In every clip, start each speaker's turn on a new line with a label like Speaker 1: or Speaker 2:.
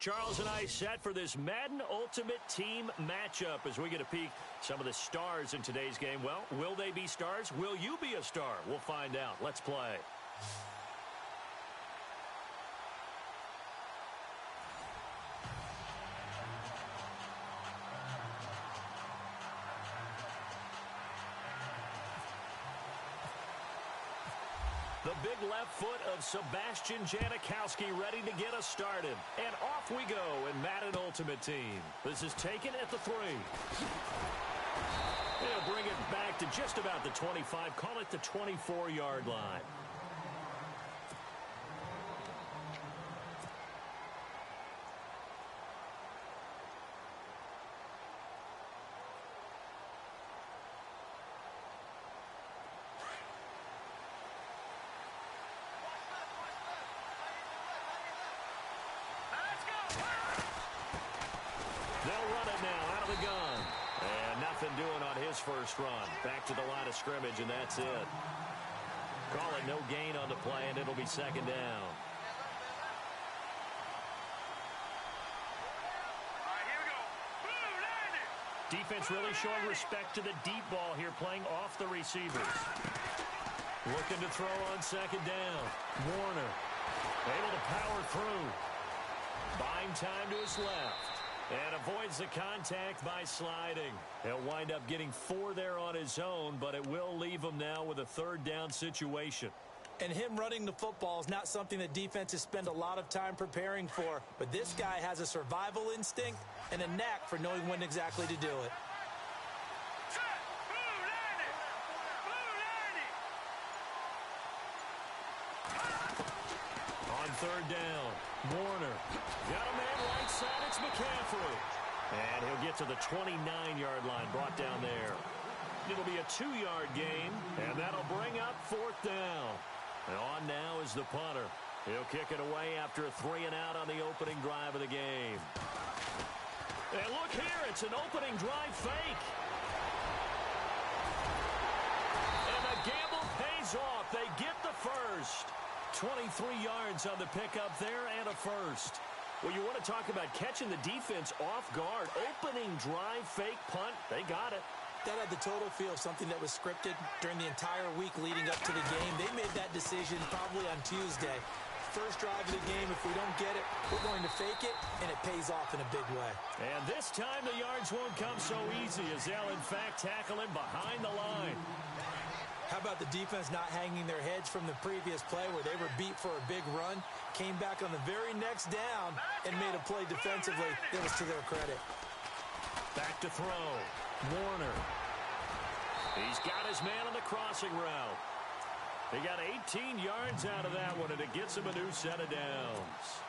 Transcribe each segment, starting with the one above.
Speaker 1: Charles and I set for this Madden Ultimate Team matchup as we get a peek some of the stars in today's game. Well, will they be stars? Will you be a star? We'll find out. Let's play. The big left foot of Sebastian Janikowski ready to get us started. And off we go in Madden Ultimate Team. This is taken at the 3. They'll bring it back to just about the 25. Call it the 24-yard line. Doing on his first run. Back to the line of scrimmage, and that's it. Call it no gain on the play, and it'll be second down.
Speaker 2: All right, here we go. Boom, landed.
Speaker 1: Defense really showing respect to the deep ball here, playing off the receivers. Looking to throw on second down. Warner able to power through. Buying time to his left. And avoids the contact by sliding. He'll wind up getting 4 there on his own, but it will leave him now with a third down situation.
Speaker 3: And him running the football is not something that defenses spend a lot of time preparing for. But this guy has a survival instinct and a knack for knowing when exactly to do it.
Speaker 1: On third down, Warner. Got a man right side, it's McCaffrey. And he'll get to the 29-yard line, brought down there. It'll be a 2-yard gain, and that'll bring up fourth down. And on now is the punter. He'll kick it away after a 3-and-out on the opening drive of the game. And look here, it's an opening drive fake. And the gamble pays off. They get the first. 23 yards on the pickup there and a first. Well, you want to talk about catching the defense off guard. Opening drive, fake punt. They got it.
Speaker 3: That had the total feel of something that was scripted during the entire week leading up to the game. They made that decision probably on Tuesday. First drive of the game, if we don't get it, we're going to fake it, and it pays off in a big way.
Speaker 1: And this time the yards won't come so easy as they'll, in fact, tackle him behind the line.
Speaker 3: How about the defense not hanging their heads from the previous play where they were beat for a big run, came back on the very next down, and made a play defensively that was to their credit.
Speaker 1: Back to throw. Warner. He's got his man on the crossing route. He got 18 yards out of that one, and it gets him a new set of downs.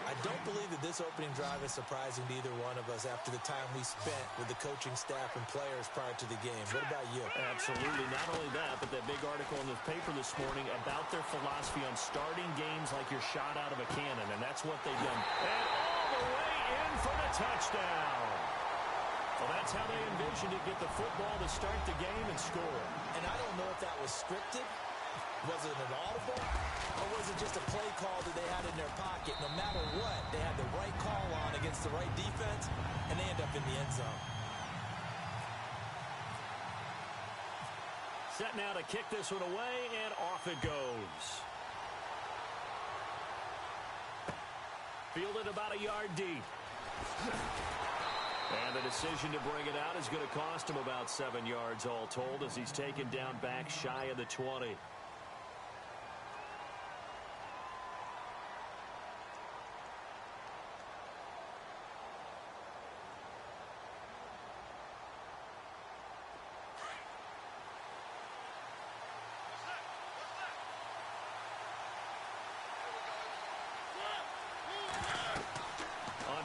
Speaker 3: I don't believe that this opening drive is surprising to either one of us after the time we spent with the coaching staff and players prior to the game. What about you?
Speaker 1: Absolutely. Not only that, but that big article in the paper this morning about their philosophy on starting games like you're shot out of a cannon, and that's what they've done. And all the way in for the touchdown. Well, that's how they envisioned it, get the football to start the game and score.
Speaker 3: And I don't know if that was scripted. Was it an audible? Or was it just a play call that they had in their pocket? No matter what, they had the right call on against the right defense, and they end up in the end zone.
Speaker 1: Set now to kick this one away, and off it goes. Fielded about a yard deep. And the decision to bring it out is going to cost him about 7 yards all told as he's taken down back shy of the 20.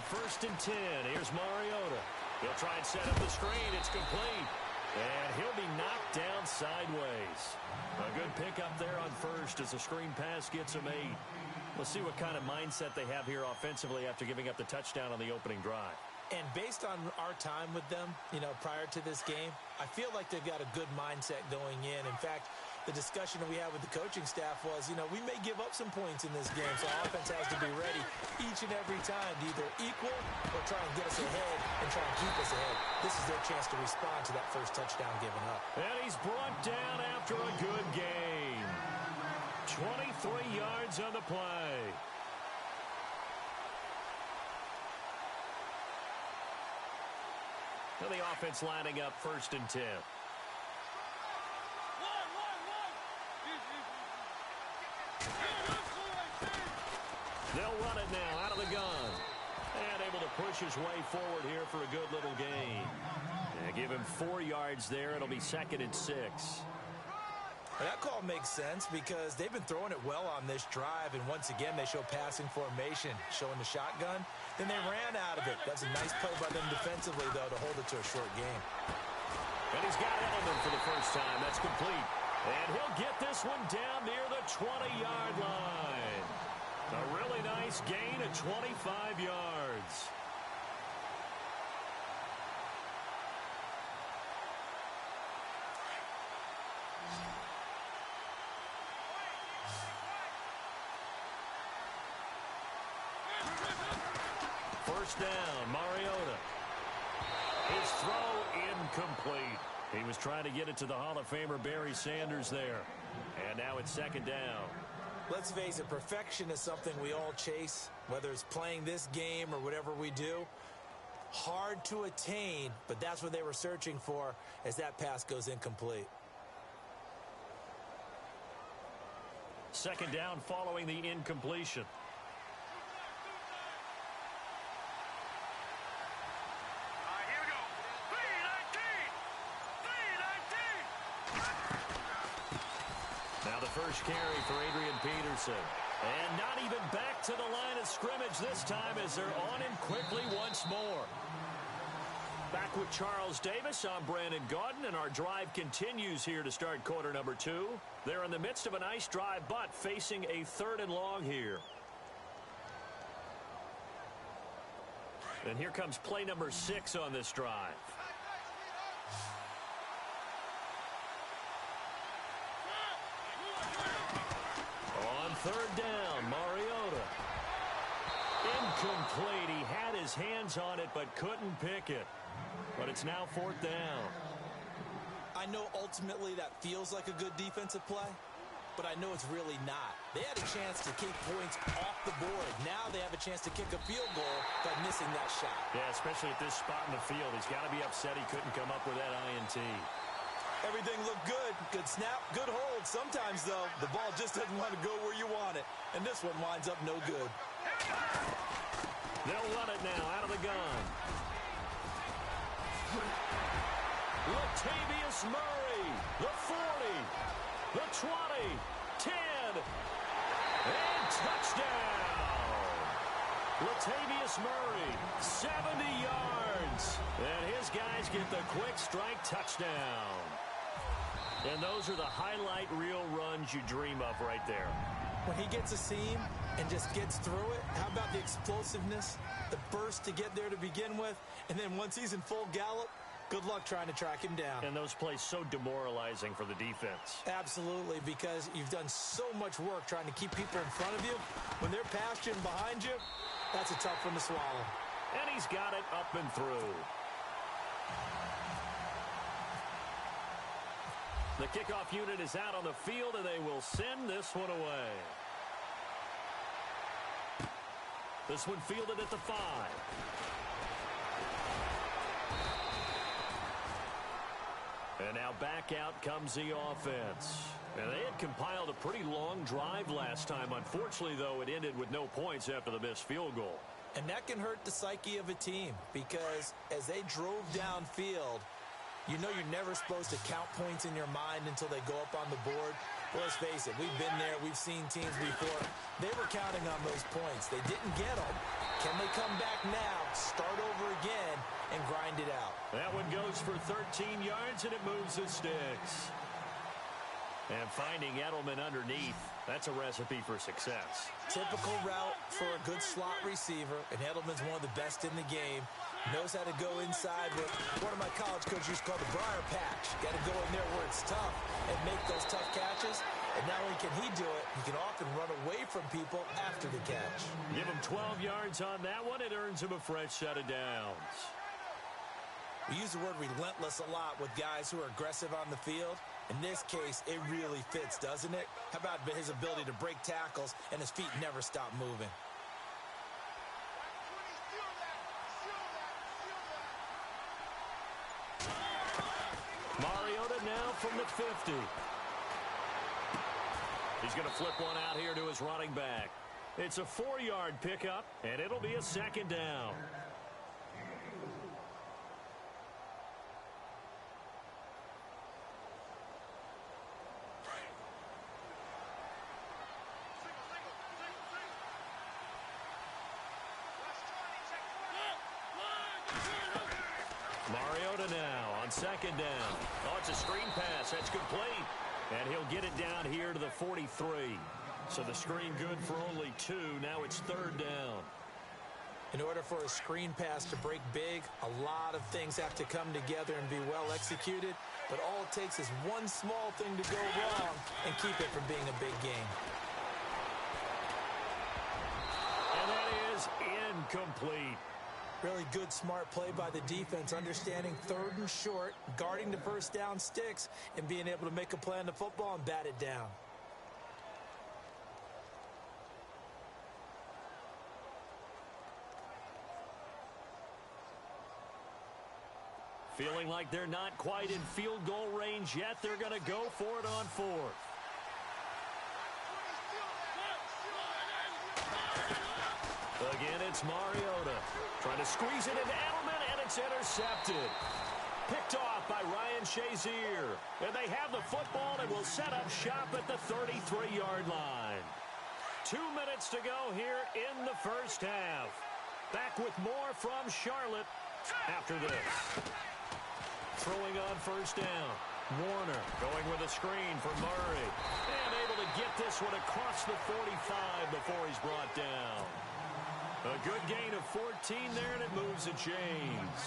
Speaker 1: First and 10. Here's Mariota. He'll try and set up the screen. It's complete. And he'll be knocked down sideways. A good pickup there on first as the screen pass gets him 8. Let's see what kind of mindset they have here offensively after giving up the touchdown on the opening drive.
Speaker 3: And based on our time with them, prior to this game, I feel like they've got a good mindset going in. In fact, the discussion that we had with the coaching staff was, we may give up some points in this game, so our offense has to be ready each and every time to either equal or try and get us ahead and try and keep us ahead. This is their chance to respond to that first touchdown given up.
Speaker 1: And he's brought down after a good game. 23 yards on the play. And the offense lining up 1st and 10. They'll run it now out of the gun. And able to push his way forward here for a good little gain. And give him 4 yards there. It'll be 2nd and 6.
Speaker 3: Well, that call makes sense because they've been throwing it well on this drive, and once again they show passing formation, showing the shotgun. Then they ran out of it. That's a nice play by them defensively, though, to hold it to a short game.
Speaker 1: And he's got Edelman for the first time. That's complete. And he'll get this one down near the 20-yard line. A really nice gain of 25 yards. First down, Mariota. His throw incomplete. He was trying to get it to the Hall of Famer Barry Sanders there. And now it's 2nd down.
Speaker 3: Let's face it, perfection is something we all chase, whether it's playing this game or whatever we do. Hard to attain, but that's what they were searching for as that pass goes incomplete.
Speaker 1: 2nd down following the incompletion. First carry for Adrian Peterson. And not even back to the line of scrimmage this time as they're on him quickly once more. Back with Charles Davis, I'm Brandon Gaudin, and our drive continues here to start quarter number 2. They're in the midst of a nice drive, but facing a 3rd and long here. And here comes play number 6 on this drive. On 3rd down, Mariota. Incomplete. He had his hands on it but couldn't pick it. But it's now 4th down.
Speaker 3: I know ultimately that feels like a good defensive play, but I know it's really not. They had a chance to keep points off the board. Now they have a chance to kick a field goal by missing that shot.
Speaker 1: Yeah, especially at this spot in the field. He's got to be upset he couldn't come up with that INT.
Speaker 3: Everything looked good. Good snap, good hold. Sometimes, though, the ball just doesn't want to go where you want it. And this one winds up no good.
Speaker 1: They'll run it now out of the gun. Latavius Murray, the 40, the 20, 10, and touchdown. Latavius Murray, 70 yards. And his guys get the quick strike touchdown. And those are the highlight reel runs you dream of right there.
Speaker 3: When he gets a seam and just gets through it, how about the explosiveness, the burst to get there to begin with, and then once he's in full gallop, good luck trying to track him down.
Speaker 1: And those plays so demoralizing for the defense.
Speaker 3: Absolutely, because you've done so much work trying to keep people in front of you. When they're past you and behind you, that's a tough one to swallow.
Speaker 1: And he's got it up and through. The kickoff unit is out on the field, and they will send this one away. This one fielded at the 5. And now back out comes the offense. And they had compiled a pretty long drive last time. Unfortunately, though, it ended with no points after the missed field goal.
Speaker 3: And that can hurt the psyche of a team because as they drove downfield, you know you're never supposed to count points in your mind until they go up on the board. Well, let's face it, we've been there. We've seen teams before. They were counting on those points. They didn't get them. Can they come back now, start over again, and grind it out?
Speaker 1: That one goes for 13 yards, and it moves the sticks. And finding Edelman underneath, that's a recipe for success.
Speaker 3: Typical route for a good slot receiver, and Edelman's one of the best in the game. Knows how to go inside what one of my college coaches used to call the briar patch. Got to go in there where it's tough and make those tough catches. catches, and not only can he do it, he can often run away from people after the catch.
Speaker 1: Give him 12 yards on that one. It earns him a fresh set of downs.
Speaker 3: We use the word relentless a lot with guys who are aggressive on the field. In this case, it really fits, doesn't it? How about his ability to break tackles and his feet never stop moving?
Speaker 1: Mariota now from the 50. He's going to flip one out here to his running back. It's a 4-yard pickup, and it'll be a second down. Mariota now on second down. Oh, it's a screen pass. That's complete. And he'll get it down here to the 43. So the screen good for only 2. Now it's third down.
Speaker 3: In order for a screen pass to break big, a lot of things have to come together and be well executed. But all it takes is one small thing to go wrong and keep it from being a big game.
Speaker 1: And that is incomplete.
Speaker 3: Really good, smart play by the defense, understanding third and short, guarding the first down sticks, and being able to make a play on the football and bat it down.
Speaker 1: Feeling like they're not quite in field goal range yet. They're going to go for it on fourth. Again, it's Mariota. Trying to squeeze it into Edelman, and it's intercepted. Picked off by Ryan Shazier. And they have the football and will set up shop at the 33-yard line. 2 minutes to go here in the first half. Back with more from Charlotte after this. Throwing on first down. Warner going with a screen for Murray. And able to get this one across the 45 before he's brought down. A good gain of 14 there, and it moves the chains.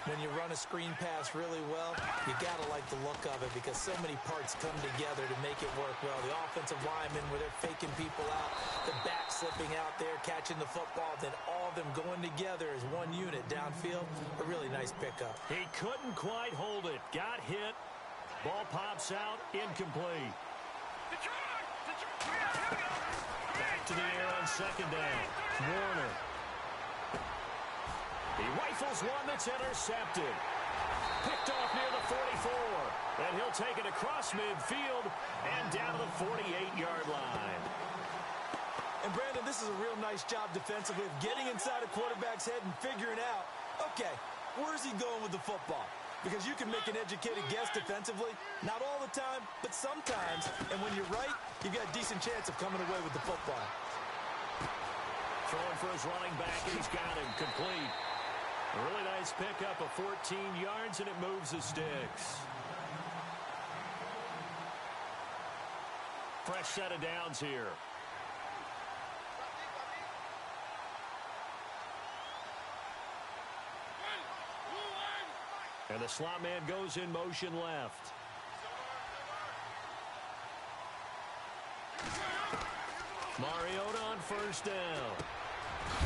Speaker 3: When you run a screen pass really well, you got to like the look of it because so many parts come together to make it work well. The offensive linemen where they're faking people out, the back slipping out there, catching the football, then all of them going together as one unit downfield. A really nice pickup.
Speaker 1: He couldn't quite hold it. Got hit. Ball pops out. Incomplete. Back to the air on second down. Warner. He rifles one that's intercepted. Picked off near the 44. And he'll take it across midfield and down to the 48-yard line.
Speaker 3: And, Brandon, this is a real nice job defensively of getting inside a quarterback's head and figuring out, okay, where's he going with the football? Because you can make an educated guess defensively. Not all the time, but sometimes. And when you're right, you've got a decent chance of coming away with the football.
Speaker 1: Throwing for his running back, and he's got him complete. A really nice pickup of 14 yards, and it moves the sticks. Fresh set of downs here. And the slot man goes in motion left. Mariota on first down.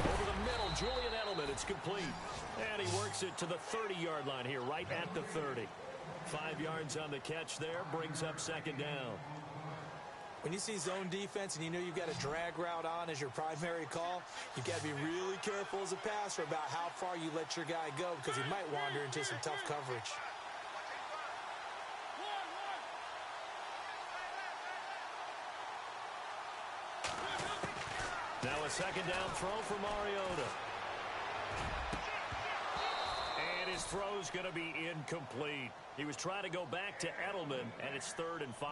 Speaker 1: Over the middle, Julian Edelman. It's complete. And he works it to the 30-yard line here, right at the 30. 5 yards on the catch there, brings up second down.
Speaker 3: When you see zone defense and you know you've got a drag route on as your primary call, you've got to be really careful as a passer about how far you let your guy go because he might wander into some tough coverage.
Speaker 1: Now a second down throw for Mariota. And his throw's going to be incomplete. He was trying to go back to Edelman, and it's 3rd and 5.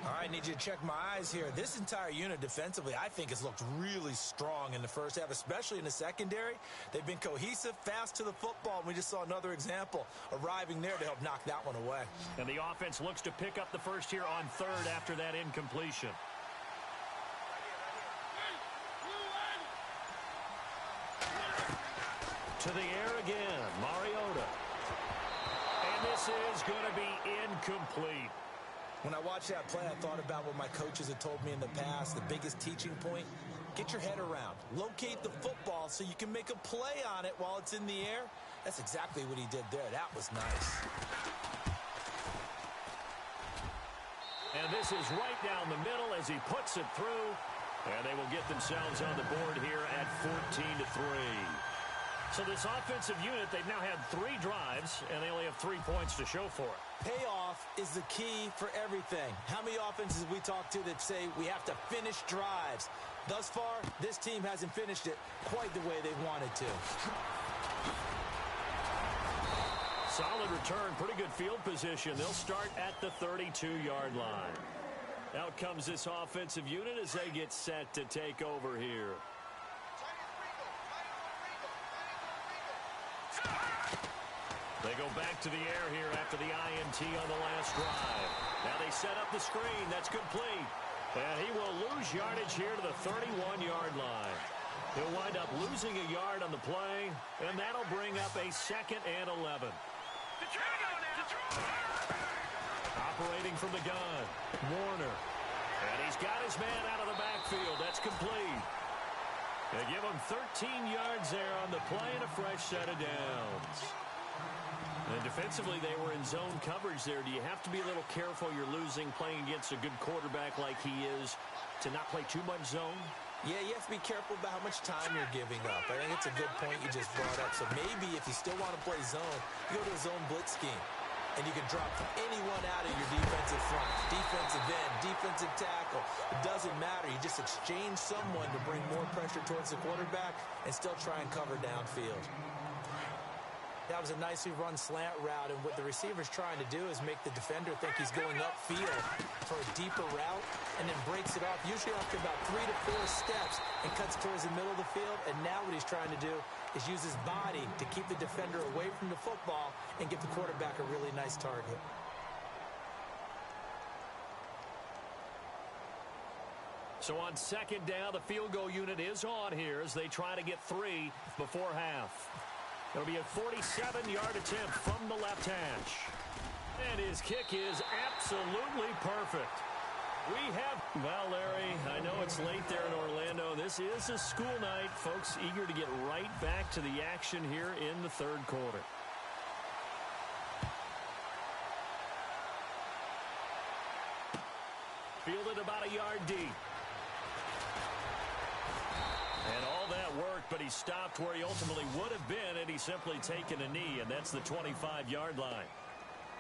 Speaker 3: All right, need you to check my eyes here. This entire unit defensively, I think, has looked really strong in the first half, especially in the secondary. They've been cohesive, fast to the football, and we just saw another example arriving there to help knock that one away.
Speaker 1: And the offense looks to pick up the first here on 3rd after that incompletion. To the air again, Mariota. And this is going to be incomplete.
Speaker 3: When I watched that play, I thought about what my coaches had told me in the past. The biggest teaching point, get your head around. Locate the football so you can make a play on it while it's in the air. That's exactly what he did there. That was nice.
Speaker 1: And this is right down the middle as he puts it through. And they will get themselves on the board here at 14-3. So this offensive unit, they've now had 3 drives, and they only have 3 points to show for it.
Speaker 3: Payoff is the key for everything. How many offenses have we talked to that say we have to finish drives? Thus far, this team hasn't finished it quite the way they wanted to.
Speaker 1: Solid return, pretty good field position. They'll start at the 32-yard line. Out comes this offensive unit as they get set to take over here. They go back to the air here after the INT on the last drive. Now they set up the screen. That's complete. And he will lose yardage here to the 31-yard line. He'll wind up losing a yard on the play, and that'll bring up a 2nd and 11. Operating from the gun, Warner. And he's got his man out of the backfield. That's complete. They give him 13 yards there on the play and a fresh set of downs. And defensively, they were in zone coverage there. Do you have to be a little careful? You're losing, playing against a good quarterback like he is, to not play too much zone?
Speaker 3: Yeah, you have to be careful about how much time you're giving up. I think it's a good point you just brought up. So maybe if you still want to play zone, you go to a zone blitz scheme. And you can drop anyone out of your defensive front, defensive end, defensive tackle. It doesn't matter. You just exchange someone to bring more pressure towards the quarterback and still try and cover downfield. That was a nicely run slant route, and what the receiver's trying to do is make the defender think he's going upfield for a deeper route and then breaks it off, usually after about 3 to 4 steps, and cuts towards the middle of the field. And now what he's trying to do is use his body to keep the defender away from the football and give the quarterback a really nice target.
Speaker 1: So on 2nd down, the field goal unit is on here as they try to get 3 before half. It'll be a 47-yard attempt from the left hash. And his kick is absolutely perfect. We have, well, Larry, I know it's late there in Orlando. This is a school night. Folks eager to get right back to the action here in the 3rd quarter. Fielded about a yard deep. And all that worked, but he stopped where he ultimately would have been had he simply taken a knee, and that's the 25-yard line.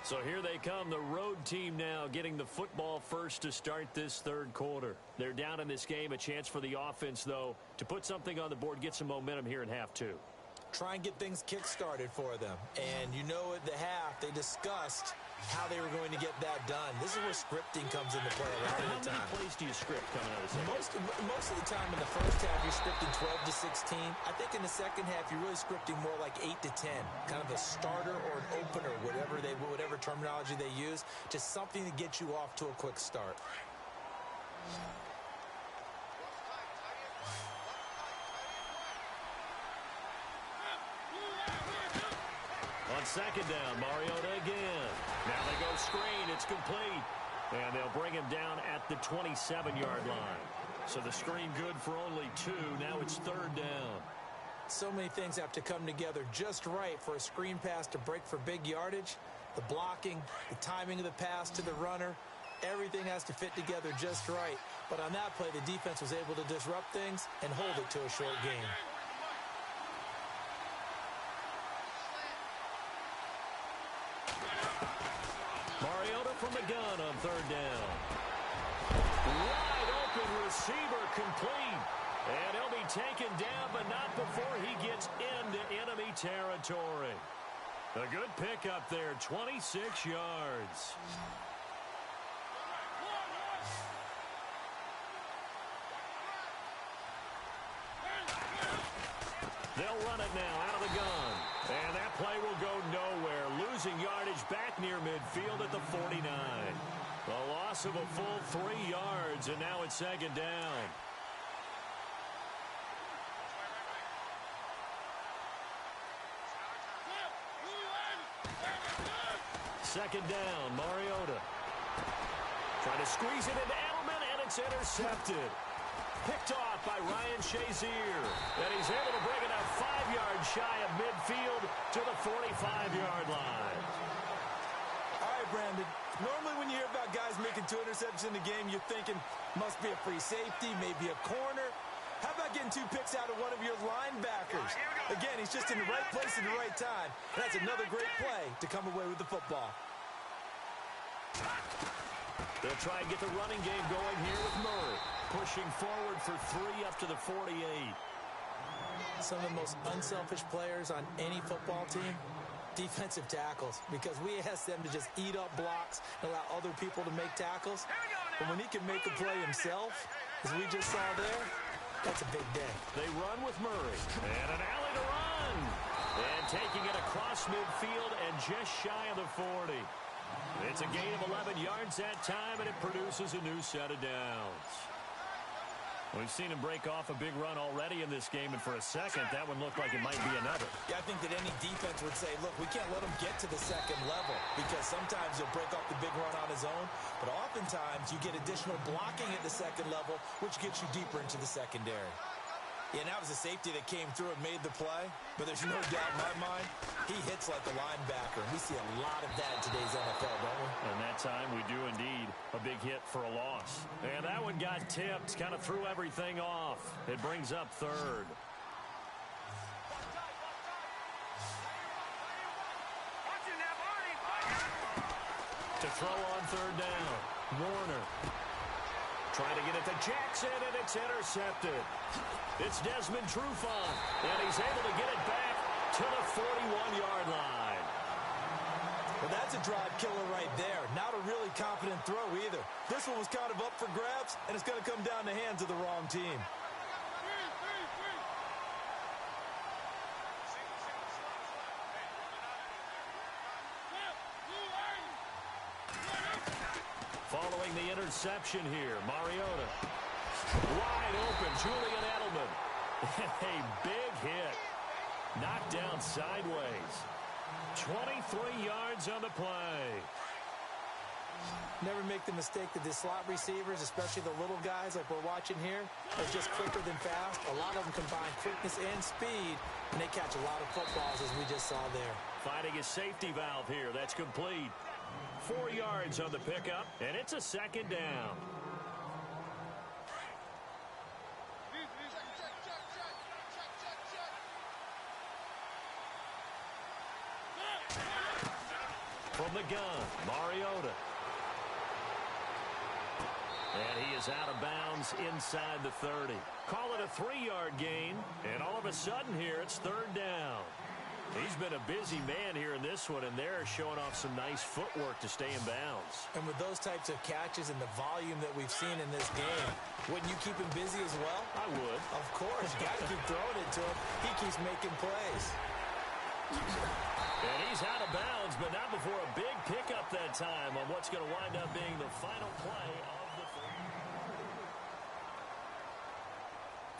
Speaker 1: So here they come, the road team now getting the football first to start this 3rd quarter. They're down in this game, a chance for the offense, though, to put something on the board, get some momentum here in half 2.
Speaker 3: Try and get things kick-started for them. And you know at the half, they discussed how they were going to get that done. This is where scripting comes into play a lot of the time.
Speaker 1: How many plays do you script coming out of the second?
Speaker 3: Most of the time in the first half, you're scripting 12 to 16. I think in the second half, you're really scripting more like 8 to 10. Kind of a starter or an opener, whatever terminology they use, just something to get you off to a quick start.
Speaker 1: On 2nd down, Mariota again. Now they go screen. It's complete. And they'll bring him down at the 27-yard line. So the screen good for only 2. Now it's 3rd down.
Speaker 3: So many things have to come together just right for a screen pass to break for big yardage. The blocking, the timing of the pass to the runner, everything has to fit together just right. But on that play, the defense was able to disrupt things and hold it to a short game.
Speaker 1: Mariota from the gun on 3rd down. Wide open receiver complete. And he'll be taken down, but not before he gets into enemy territory. A good pickup there, 26 yards. They'll run it now out of the gun. And that play will go nowhere. Losing yardage back near midfield at the 49. The loss of a full 3 yards, and now it's 2nd down. Second down, Mariota. Trying to squeeze it into Edelman, and it's intercepted. Picked off by Ryan Shazier. And he's able to bring it up 5 yards shy of midfield to the 45-yard line.
Speaker 3: All right, Brandon. Normally when you hear about guys making 2 interceptions in the game, you're thinking must be a free safety, maybe a corner. How about getting 2 picks out of one of your linebackers? Again, he's just in the right place at the right time. And that's another great play to come away with the football.
Speaker 1: They'll try and get the running game going here with Murray. Pushing forward for 3 up to the 48.
Speaker 3: Some of the most unselfish players on any football team, defensive tackles, because we ask them to just eat up blocks and allow other people to make tackles. But when he can make a play himself, as we just saw there, that's a big day.
Speaker 1: They run with Murray. And an alley to run. And taking it across midfield and just shy of the 40. It's a gain of 11 yards that time, and it produces a new set of downs. We've seen him break off a big run already in this game, and for a second, that one looked like it might be another.
Speaker 3: Yeah, I think that any defense would say, look, we can't let him get to the second level, because sometimes he'll break off the big run on his own, but oftentimes you get additional blocking at the second level, which gets you deeper into the secondary. Yeah, and that was a safety that came through and made the play, but there's no doubt in my mind, he hits like a linebacker, and we see a lot of that in today's NFL, don't we?
Speaker 1: And that time we do indeed a big hit for a loss. And that one got tipped, kind of threw everything off. It brings up 3rd. To throw on 3rd down, Warner. Trying to get it to Jackson, and it's intercepted. It's Desmond Trufant, and he's able to get it back to the 41-yard line.
Speaker 3: Well, that's a drive killer right there. Not a really confident throw either. This one was kind of up for grabs, and it's going to come down the hands of the wrong team.
Speaker 1: Following the interception here, Mariota. Wide open, Julian Edelman. A big hit. Knocked down sideways. 23 yards on the play.
Speaker 3: Never make the mistake that the slot receivers, especially the little guys like we're watching here, are just quicker than fast. A lot of them combine quickness and speed, and they catch a lot of footballs, as we just saw there.
Speaker 1: Finding a safety valve here. That's complete. 4 yards on the pickup, and it's a 2nd down. From the gun, Mariota. And he is out of bounds inside the 30. Call it a 3-yard gain, and all of a sudden here it's 3rd down. He's been a busy man here in this one, and they're showing off some nice footwork to stay in bounds.
Speaker 3: And with those types of catches and the volume that we've seen in this game, wouldn't you keep him busy as well?
Speaker 1: I would.
Speaker 3: Of course. You got to keep throwing it to him. He keeps making plays.
Speaker 1: And he's out of bounds, but not before a big pickup that time on what's going to wind up being the final play of the third.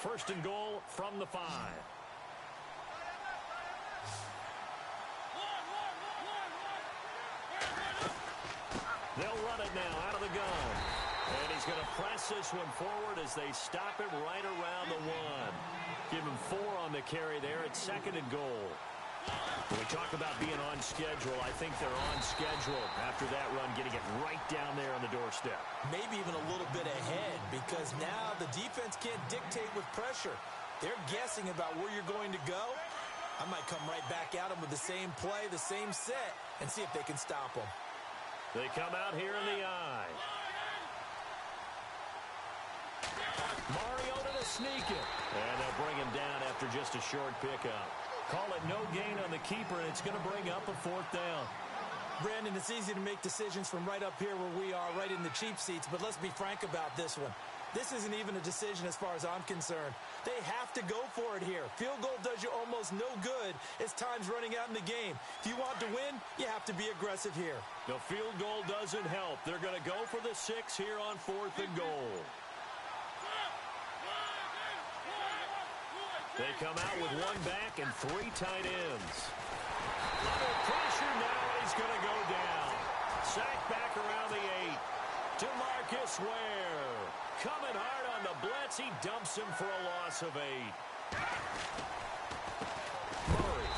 Speaker 1: 1st and goal from the 5. They'll run it now out of the gun. And he's going to press this one forward as they stop him right around the 1. Give him 4 on the carry there at 2nd and goal. When we talk about being on schedule, I think they're on schedule after that run, getting it right down there on the doorstep.
Speaker 3: Maybe even a little bit ahead, because now the defense can't dictate with pressure. They're guessing about where you're going to go. I might come right back at them with the same play, the same set, and see if they can stop them.
Speaker 1: They come out here in the eye. Mariota to sneak it. And they'll bring him down after just a short pickup. Call it no gain on the keeper, and it's going to bring up a 4th down.
Speaker 3: Brandon, it's easy to make decisions from right up here where we are, right in the cheap seats, but let's be frank about this one. This isn't even a decision as far as I'm concerned. They have to go for it here. Field goal does you almost no good as time's running out in the game. If you want to win, you have to be aggressive here.
Speaker 1: The field goal doesn't help. They're going to go for the 6 here on 4th and goal. They come out with 1 back and 3 tight ends. Under pressure now, he's going to go down. Sacked back around the 8. DeMarcus Demarcus Ware. Coming hard on the blitz. He dumps him for a loss of 8. Murray.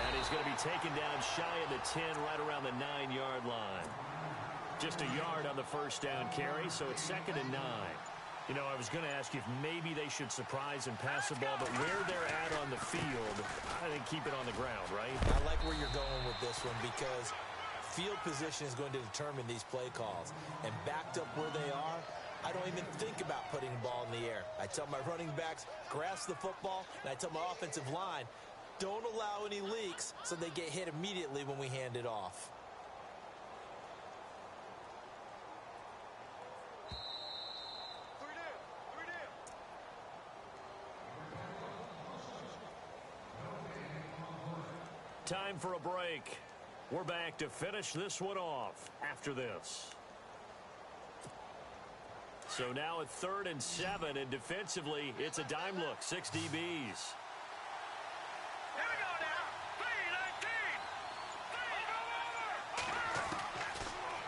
Speaker 1: And he's going to be taken down shy of the 10, right around the 9-yard line. Just a yard on the first down carry, so it's 2nd and 9. You know, I was going to ask you if maybe they should surprise and pass the ball, but where they're at on the field, I think keep it on the ground, right?
Speaker 3: I like where you're going with this one because field position is going to determine these play calls. And backed up where they are, I don't even think about putting the ball in the air. I tell my running backs, grasp the football, and I tell my offensive line, don't allow any leaks so they get hit immediately when we hand it off.
Speaker 1: Time for a break. We're back to finish this one off after this. So now at 3rd and 7, and defensively, it's a dime look. 6 DBs.
Speaker 2: Here we go now. 3-19.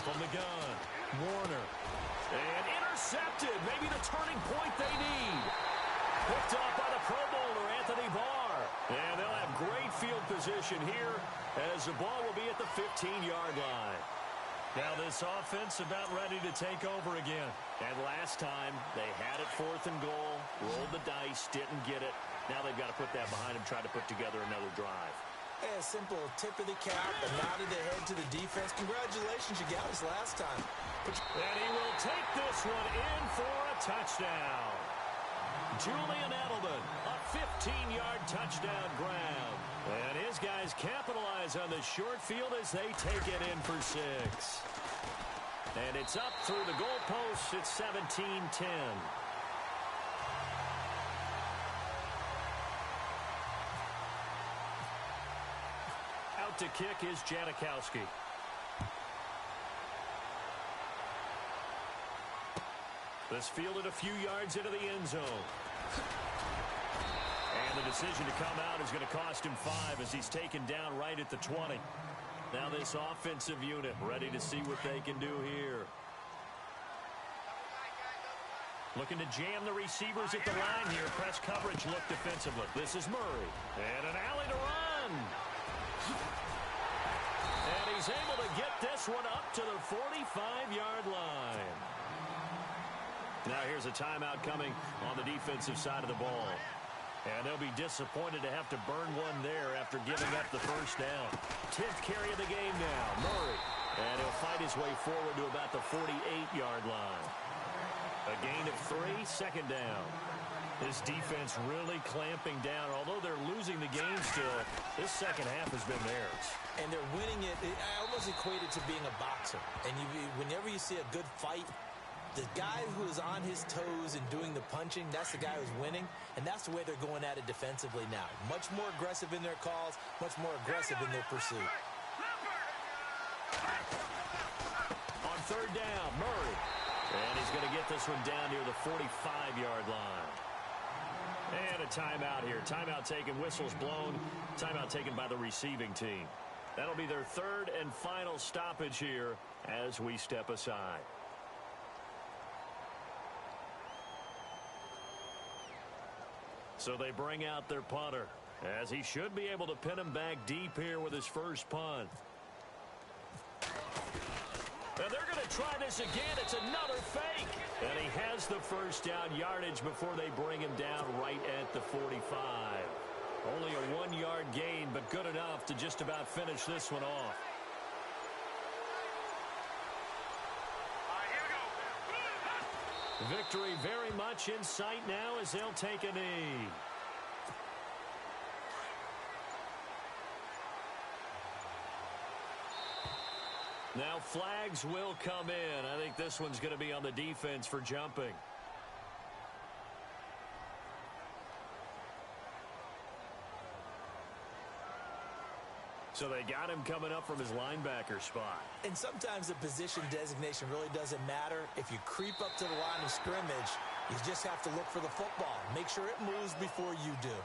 Speaker 1: From the gun, Warner. And intercepted. Maybe the turning point they need. Picked up by the Pro Bowler, Anthony Barr. And they'll have great field position here as the ball will be at the 15-yard line. Now this offense about ready to take over again. And last time they had it 4th and goal, rolled the dice, didn't get it. Now they've got to put that behind them, try to put together another drive.
Speaker 3: A simple tip of the cap, a nod of the head to the defense. Congratulations, you got us last time.
Speaker 1: And he will take this one in for a touchdown. Julian Edelman, a 15-yard touchdown grab. And his guys capitalize on the short field as they take it in for 6. And it's up through the goalposts. It's 17-10. Out to kick is Janikowski. This fielded a few yards into the end zone. And the decision to come out is going to cost him 5 as he's taken down right at the 20. Now this offensive unit ready to see what they can do here. Looking to jam the receivers at the line here. Press coverage look defensively. This is Murray. And an alley to run. And he's able to get this one up to the 45-yard line. Now here's a timeout coming on the defensive side of the ball. And they'll be disappointed to have to burn one there after giving up the first down. 10th carry of the game now, Murray. And he'll fight his way forward to about the 48-yard line. A gain of 3, 2nd down. This defense really clamping down. Although they're losing the game still, this second half has been theirs.
Speaker 3: And they're winning it. I almost equate it to being a boxer. And whenever you see a good fight, the guy who is on his toes and doing the punching, that's the guy who's winning. And that's the way they're going at it defensively now. Much more aggressive in their calls, much more aggressive in their pursuit.
Speaker 1: On 3rd down, Murray. And he's going to get this one down near the 45-yard line. And a timeout here. Timeout taken, whistles blown. Timeout taken by the receiving team. That'll be their 3rd and final stoppage here as we step aside. So they bring out their punter, as he should be able to pin him back deep here with his first punt. And they're going to try this again. It's another fake. And he has the first down yardage before they bring him down right at the 45. Only a 1-yard gain, but good enough to just about finish this one off. Victory very much in sight now as they'll take a knee. Now flags will come in. I think this one's going to be on the defense for jumping. So they got him coming up from his linebacker spot.
Speaker 3: And sometimes the position designation really doesn't matter. If you creep up to the line of scrimmage, you just have to look for the football. Make sure it moves before you do.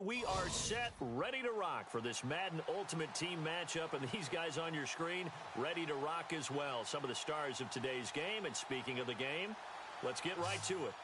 Speaker 1: we are set, ready to rock for this Madden Ultimate Team matchup. And these guys on your screen, ready to rock as well. Some of the stars of today's game. And speaking of the game, let's get right to it.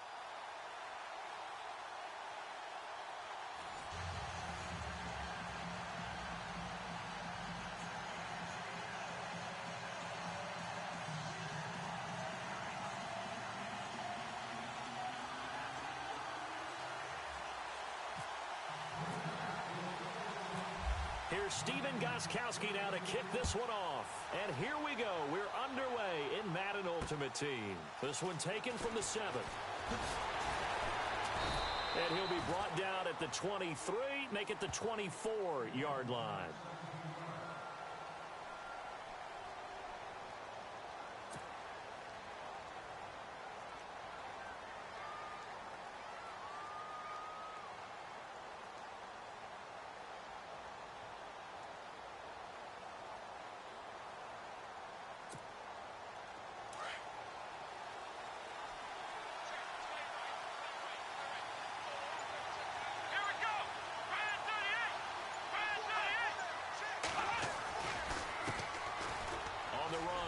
Speaker 1: Here's Stephen Gostkowski now to kick this one off. And here we go. We're underway in Madden Ultimate Team. This one taken from the 7. And he'll be brought down at the 23, make it the 24-yard line.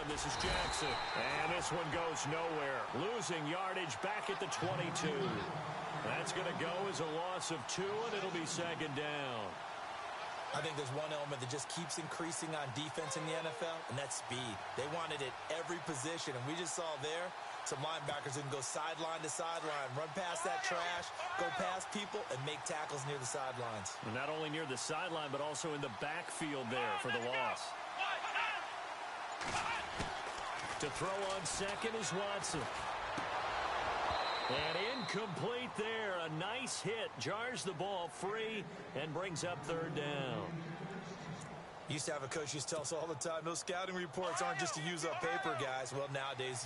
Speaker 1: This is Jackson, and this one goes nowhere. Losing yardage back at the 22. That's going to go as a loss of 2, and it'll be second down.
Speaker 3: I think there's one element that just keeps increasing on defense in the NFL, and that's speed. They want it at every position, and we just saw there some linebackers who can go sideline to sideline, run past that trash, go past people, and make tackles near the sidelines.
Speaker 1: And not only near the sideline, but also in the backfield there for the loss. To throw on second is Watson. And incomplete there. A nice hit. Jars the ball free and brings up third down.
Speaker 3: Used to have a coach used to tell us all the time, those scouting reports aren't just to use up paper, guys. Well, nowadays,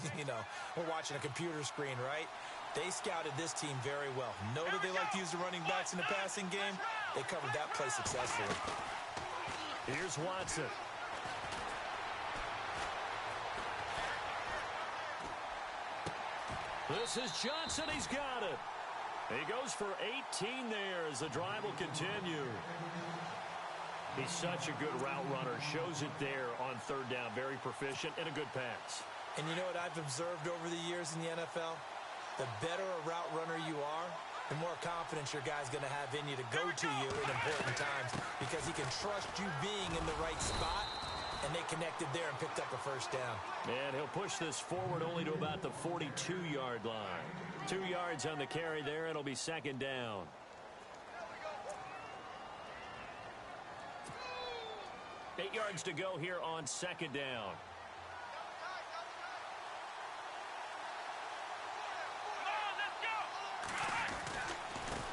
Speaker 3: we're watching a computer screen, right? They scouted this team very well. Know that they like to use the running backs in the passing game. They covered that play successfully.
Speaker 1: Here's Watson. This is Johnson. He's got it. He goes for 18 there as the drive will continue. He's such a good route runner. Shows it there on third down. Very proficient and a good pass.
Speaker 3: And you know what I've observed over the years in the NFL? The better a route runner you are, the more confidence your guy's going to have in you to go to you in important times because he can trust you being in the right spot. And they connected there and picked up a first down.
Speaker 1: And he'll push this forward only to about the 42-yard line. 2 yards on the carry there. It'll be second down. Eight yards to go here on second down.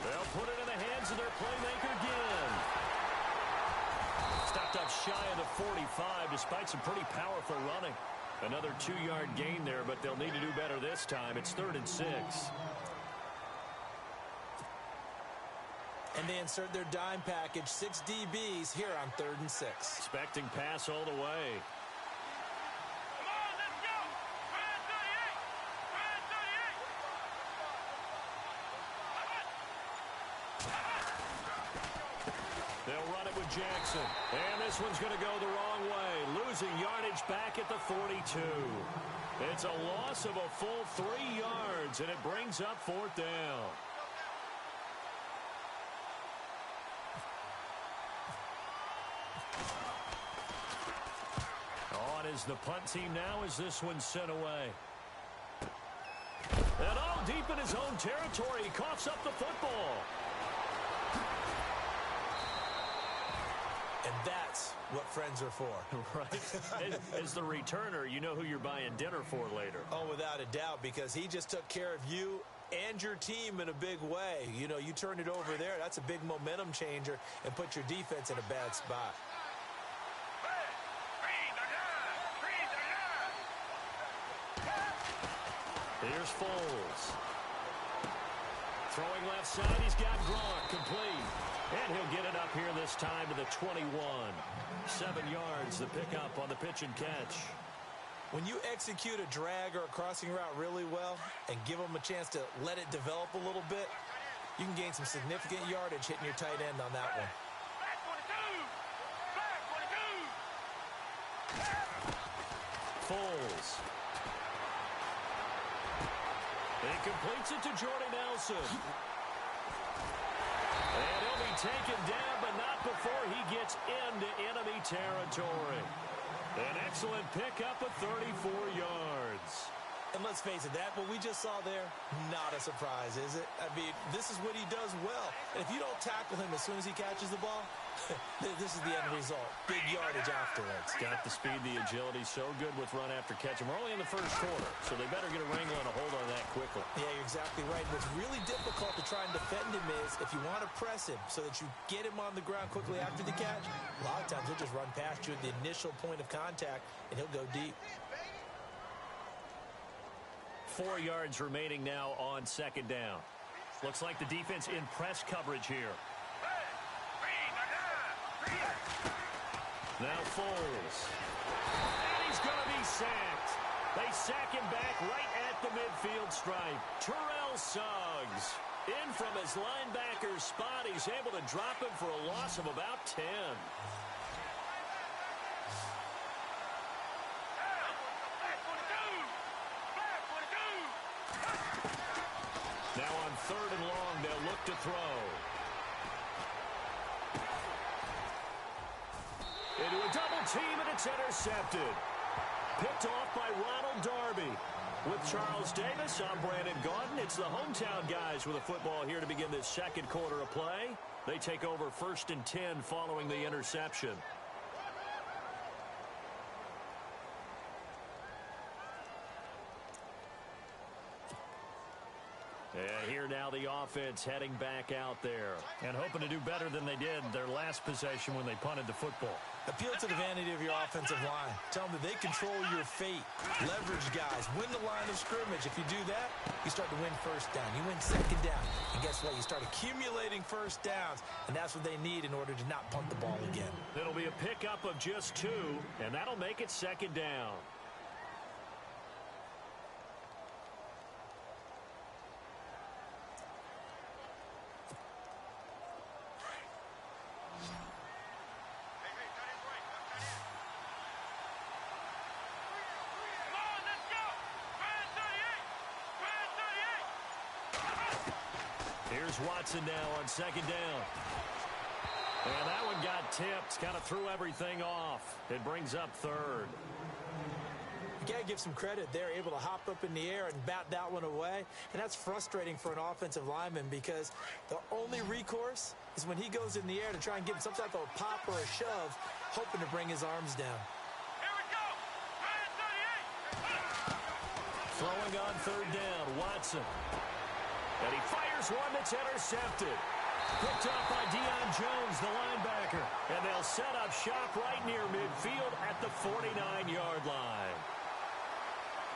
Speaker 1: They'll put it in the hands of their playmaker again. Stopped up shy of the 45 despite some pretty powerful running. Another 2-yard gain there, but they'll need to do better this time. It's 3rd and 6.
Speaker 3: And they insert their dime package, 6 DBs here on 3rd and 6.
Speaker 1: Expecting pass all the way. They'll run it with Jackson. And this one's going to go the wrong way. Losing yardage back at the 42. It's a loss of a full 3 yards, and it brings up 4th down. On is the punt team now as this one's sent away. And all deep in his own territory, he coughs up the football.
Speaker 3: And that's what friends are for.
Speaker 1: Right? As the returner, you know who you're buying dinner for later.
Speaker 3: Oh, without a doubt, because he just took care of you and your team in a big way. You know, you turned it over there. That's a big momentum changer and put your defense in a bad spot.
Speaker 1: Here's Foles. Throwing left side, he's got Gronk complete. And he'll get it up here this time to the 21. 7 yards, the pickup on the pitch and catch.
Speaker 3: When you execute a drag or a crossing route really well and give them a chance to let it develop a little bit, You can gain some significant yardage hitting your tight end on that one.
Speaker 1: Foles. He completes it to Jordy Nelson. And he'll be taken down, but not before he gets into enemy territory. An excellent pickup of 34 yards.
Speaker 3: And let's face it, what we just saw there, not a surprise, is it? I mean, this is what he does well. And if you don't tackle him as soon as he catches the ball, this is the end result. Big yardage afterwards.
Speaker 1: Got the speed, the agility, so good with run after catch. And we're only in the first quarter, so they better get a wrangle and a hold on that quickly.
Speaker 3: Yeah, you're exactly right. What's really difficult to try and defend him is if you want to press him so that you get him on the ground quickly after the catch, a lot of times he'll just run past you at the initial point of contact, and he'll go deep.
Speaker 1: 4 yards remaining now on second down. Looks like the defense in press coverage here. Now Foles. And he's going to be sacked. They sack him back right at the midfield stripe. Terrell Suggs in from his linebacker's spot. He's able to drop him for a loss of about 10. Now on third and long, they'll look to throw. Into a double team, and it's intercepted. Picked off by Ronald Darby. With Charles Davis, I'm Brandon Gaudin. It's the hometown guys with a football here to begin this second quarter of play. They take over 1st and 10 following the interception. And here now the offense heading back out there and hoping to do better than they did their last possession when they punted the football.
Speaker 3: Appeal to the vanity of your offensive line. Tell them that they control your fate. Leverage guys. Win the line of scrimmage. If you do that, you start to win first down. You win second down. And guess what? You start accumulating first downs. And that's what they need in order to not punt the ball again.
Speaker 1: It'll be a pickup of just 2, and that'll make it second down. Here's Watson now on second down. And that one got tipped. Kind of threw everything off. It brings up third.
Speaker 3: You got to give some credit. They're able to hop up in the air and bat that one away. And that's frustrating for an offensive lineman because the only recourse is when he goes in the air to try and get some type of a pop or a shove, hoping to bring his arms down.
Speaker 2: Here we go.
Speaker 1: Throwing on third down, Watson. And he fires one that's intercepted. Picked off by Deion Jones, the linebacker. And they'll set up shop right near midfield at the 49-yard line.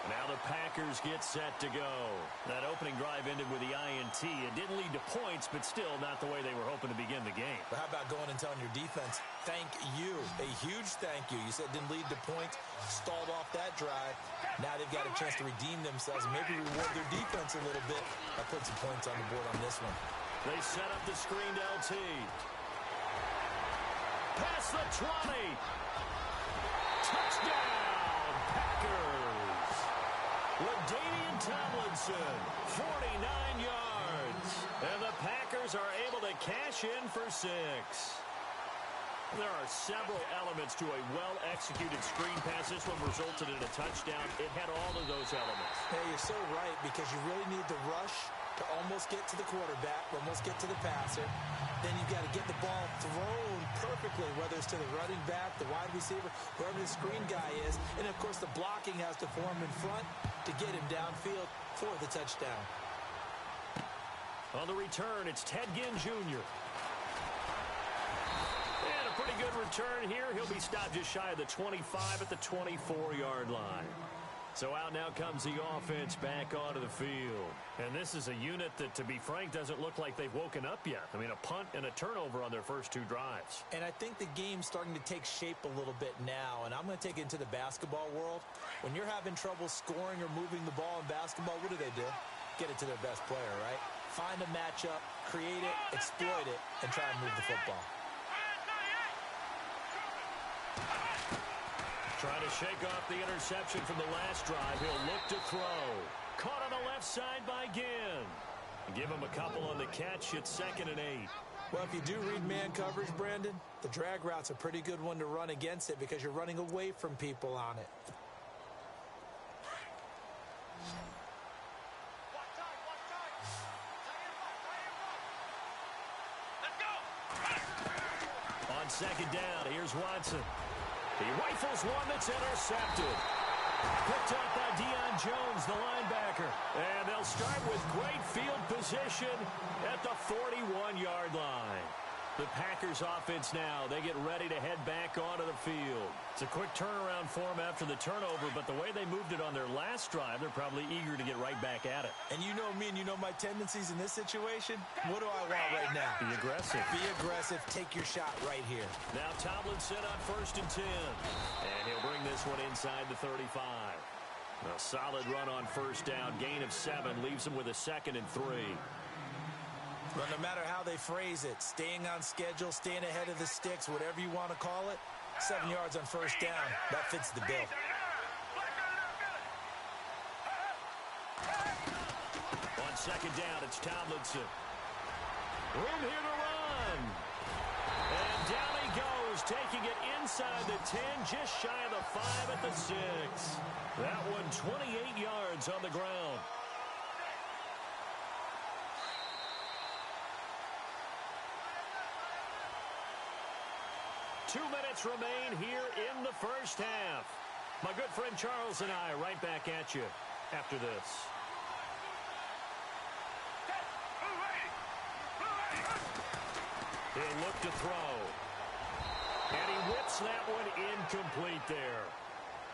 Speaker 1: Now the Packers get set to go. That opening drive ended with the INT. It didn't lead to points, but still not the way they were hoping to begin the game.
Speaker 3: But how about going and telling your defense, thank you, a huge thank you. You said it didn't lead to points, stalled off that drive. Now they've got a chance to redeem themselves and maybe reward their defense a little bit by putting some points on the board on this one.
Speaker 1: They set up the screened LT. Past the 20. Touchdown, Packers. LaDainian Tomlinson, 49 yards. And the Packers are able to cash in for 6. There are several elements to a well-executed screen pass. This one resulted in a touchdown. It had all of those elements.
Speaker 3: Hey, you're so right because you really need the rush to almost get to the quarterback, almost get to the passer. Then you've got to get the ball thrown perfectly, whether it's to the running back, the wide receiver, whoever the screen guy is. And, of course, the blocking has to form in front to get him downfield for the touchdown.
Speaker 1: On the return, it's Ted Ginn Jr. And a pretty good return here. He'll be stopped just shy of the 25 at the 24-yard line. So out now comes the offense back onto the field. And this is a unit that, to be frank, doesn't look like they've woken up yet. I mean, a punt and a turnover on their first 2 drives.
Speaker 3: And I think the game's starting to take shape a little bit now. And I'm going to take it into the basketball world. When you're having trouble scoring or moving the ball in basketball, what do? Get it to their best player, right? Find a matchup, create it, exploit it, and try and move the football.
Speaker 1: Trying to shake off the interception from the last drive. He'll look to throw. Caught on the left side by Ginn. Give him a couple on the catch. It's 2nd and 8.
Speaker 3: Well, if you do read man coverage, Brandon, the drag route's a pretty good one to run against it because you're running away from people on it.
Speaker 1: On 2nd down, here's Watson. He rifles one that's intercepted. Picked up by Deion Jones, the linebacker. And they'll start with great field position at the 41-yard line. The Packers offense now, they get ready to head back onto the field. It's a quick turnaround for them after the turnover, but the way they moved it on their last drive, they're probably eager to get right back at it.
Speaker 3: And you know me and you know my tendencies in this situation. What do I want right now?
Speaker 1: Be aggressive.
Speaker 3: Be aggressive. Take your shot right here.
Speaker 1: Now Tomlinson on 1st and 10. And he'll bring this one inside the 35. A solid run on 1st down. Gain of 7 leaves him with a 2nd and 3.
Speaker 3: Well, no matter how they phrase it, staying on schedule, staying ahead of the sticks, whatever you want to call it, 7 yards on 1st down, that fits the bill.
Speaker 1: On 2nd down, it's Tomlinson. Room here to run. And down he goes, taking it inside the 10, just shy of the 5 at the 6. That one 28 yards on the ground. Two minutes remain here in the 1st half. My good friend Charles and I right back at you after this. He'll look to throw. And he whips that one incomplete there.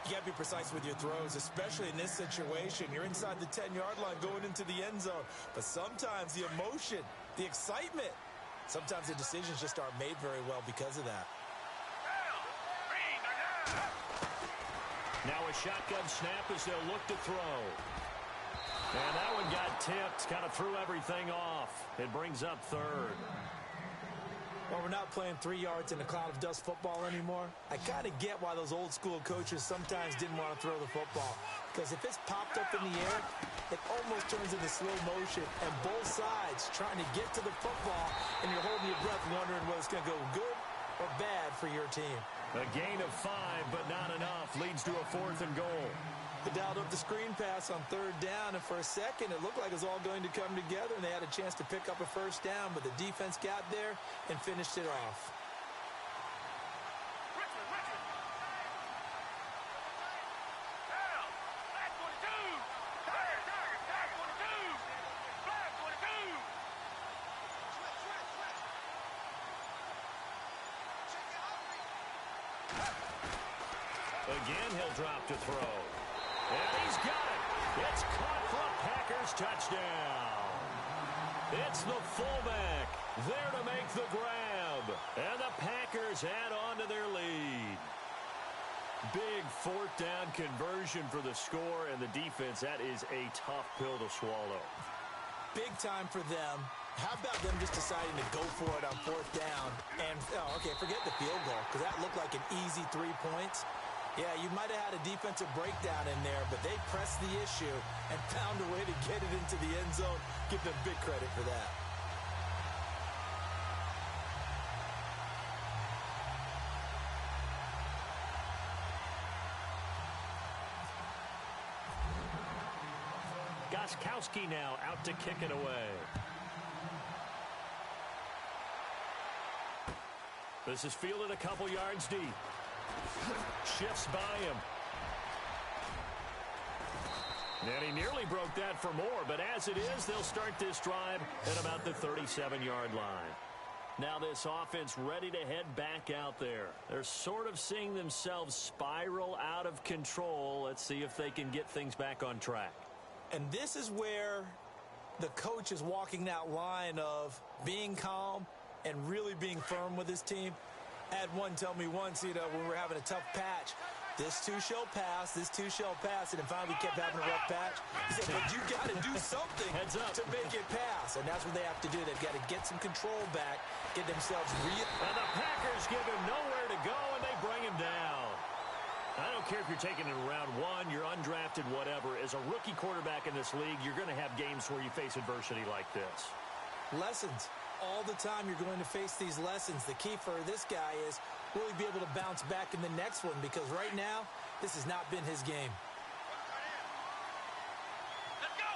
Speaker 3: You got to be precise with your throws, especially in this situation. You're inside the 10-yard line going into the end zone. But sometimes the emotion, the excitement, sometimes the decisions just aren't made very well because of that.
Speaker 1: Now a shotgun snap as they'll look to throw. And that one got tipped, kind of threw everything off. It brings up 3rd.
Speaker 3: Well, we're not playing 3 yards in a cloud of dust football anymore. I kind of get why those old school coaches sometimes didn't want to throw the football. Because if it's popped up in the air, it almost turns into slow motion. And both sides trying to get to the football, and you're holding your breath wondering whether it's going to go good or bad for your team.
Speaker 1: A gain of 5, but not enough. Leads to a 4th and goal.
Speaker 3: They dialed up the screen pass on 3rd down, and for a second, it looked like it was all going to come together, and they had a chance to pick up a 1st down, but the defense got there and finished it off.
Speaker 1: Again, he'll drop to throw. And he's got it. It's caught for a Packers touchdown. It's the fullback there to make the grab. And the Packers add on to their lead. Big 4th down conversion for the score, and the defense, that is a tough pill to swallow.
Speaker 3: Big time for them. How about them just deciding to go for it on 4th down? And, okay, forget the field goal, because that looked like an easy 3 points. Yeah, you might have had a defensive breakdown in there, but they pressed the issue and found a way to get it into the end zone. Give them big credit for that.
Speaker 1: Gostkowski now out to kick it away. This is fielded a couple yards deep. Shifts by him. And he nearly broke that for more, but as it is, they'll start this drive at about the 37-yard line. Now this offense ready to head back out there. They're sort of seeing themselves spiral out of control. Let's see if they can get things back on track.
Speaker 3: And this is where the coach is walking that line of being calm and really being firm with his team. I had one tell me once, when we're having a tough patch, This too shall pass. This too shall pass. And then finally kept having a rough patch. He said, but you got to do something
Speaker 1: Heads up
Speaker 3: to make it pass. And that's what they have to do. They've got to get some control back, get themselves real.
Speaker 1: And the Packers give him nowhere to go, and they bring him down. I don't care if you're taking it in round one, you're undrafted, whatever. As a rookie quarterback in this league, you're going to have games where you face adversity like this.
Speaker 3: Lessons. All the time you're going to face these lessons. The key for this guy is will he be able to bounce back in the next one? Because right now, this has not been his game.
Speaker 2: Let's go.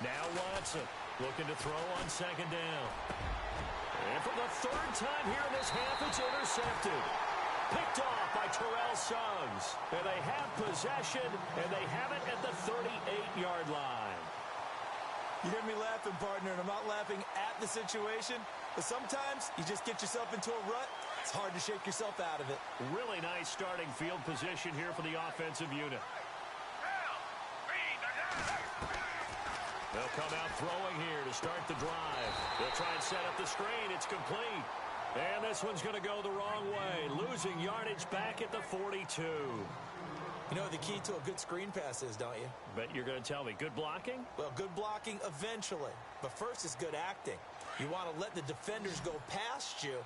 Speaker 1: Now Watson looking to throw on second down. And for the third time here in this half, it's intercepted. Picked off by Terrell Suggs. And they have possession, and they have it at the 38-yard line.
Speaker 3: You hear me laughing, partner, and I'm not laughing at the situation, but sometimes you just get yourself into a rut. It's hard to shake yourself out of it.
Speaker 1: Really nice starting field position here for the offensive unit. They'll come out throwing here to start the drive. They'll try and set up the screen. It's complete. And this one's going to go the wrong way. Losing yardage back at the 42.
Speaker 3: You know the key to a good screen pass is, don't you?
Speaker 1: Bet you're going to tell me. Good blocking?
Speaker 3: Well, good blocking eventually. But first is good acting. You want to let the defenders go past you,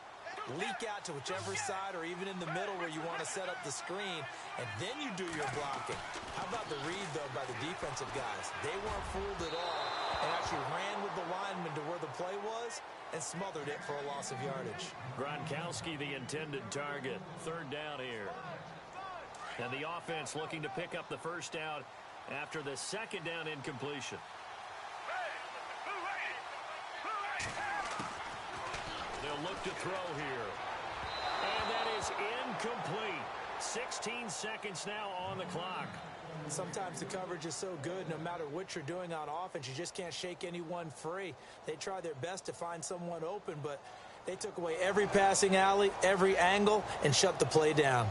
Speaker 3: leak out to whichever side or even in the middle where you want to set up the screen, and then you do your blocking. How about the read, though, by the defensive guys? They weren't fooled at all and actually ran with the lineman to where the play was and smothered it for a loss of yardage.
Speaker 1: Gronkowski, the intended target. Third down here. And the offense looking to pick up the first down after the second down incompletion. They'll look to throw here. And that is incomplete. 16 seconds now on the clock.
Speaker 3: Sometimes the coverage is so good, no matter what you're doing on offense, you just can't shake anyone free. They try their best to find someone open, but they took away every passing alley, every angle, and shut the play down.